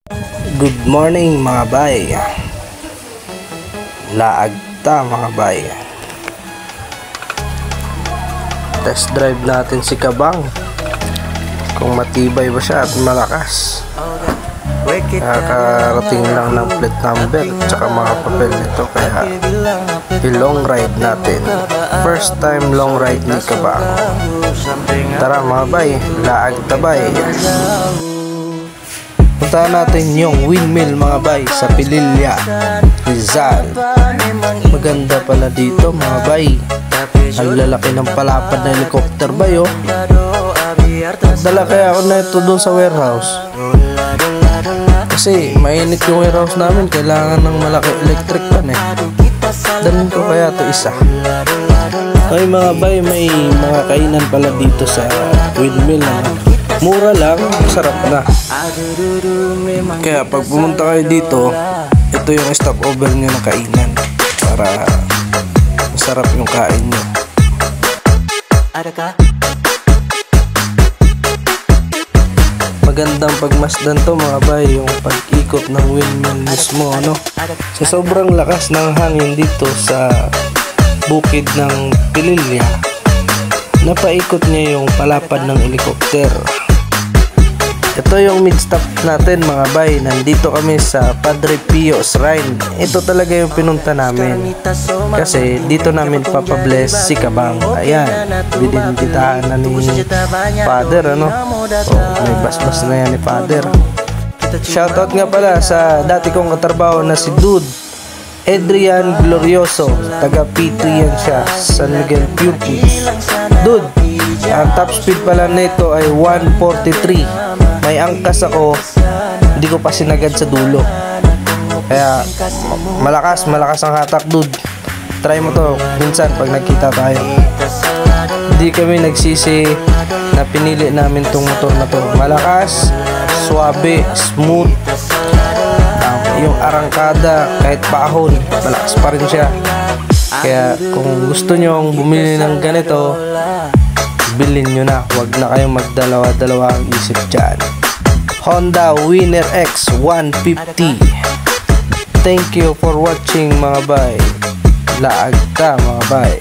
Good morning mga bay. Laag ta mga bay. Test drive natin si Kabang, kung matibay ba siya at malakas. Nakarating lang ng plate number tsaka mga papel nito, kaya i-long ride natin. First time long ride ni Kabang. Tara mga bay, laag tabay. Puntahan natin yung windmill mga bay sa Pililla, Rizal. Maganda pala dito mga bay. Ang lalaki ng palapad na helicopter ba yo? Dala kaya ako na ito doon sa warehouse, kasi mainit yung warehouse namin. Kailangan ng malaki electric pan eh. Dalhin ko kaya ito isa. Ay mga bay, may mga kainan pala dito sa windmill. Mura lang, sarap na. Kaya pag pumunta kayo dito, ito yung stopover nyo na kainan para masarap yung kain nyo. Magandang pagmasdan to mga bay, yung pag-ikot ng windmill mismo, ano? Sa sobrang lakas ng hangin dito sa bukid ng Pililla, napaikot niya yung palapad ng helicopter. Ito yung mid-stop natin mga bay. Nandito kami sa Padre Pio Shrine. Ito talaga yung pinunta namin, kasi dito namin papabless si Kabang. Ayan, bidinbitahan na ni Father, ano? May basbas na yan ni Father. Shoutout nga pala sa dati kong katrabaho na si Dude Adrian Glorioso, taga P3 yan siya, San Miguel Pupils. Dude, ang top speed pala nito ay 143. May angkas ako, hindi ko pa sinagad sa dulo, kaya malakas ang hatak dude. Try mo to minsan pag nagkita tayo. Hindi kami nagsisi na pinili namin tong motor na to. Malakas, swabe, smooth. Yung arangkada kahit paahon, malakas pa rin siya. Kaya kung gusto nyo bumili ng ganito, bilhin nyo na. Huwag na kayong magdalawa-dalawa ang isip dyan. Honda Winner X 150. Thank you for watching mga bay. Laag ka mga bay.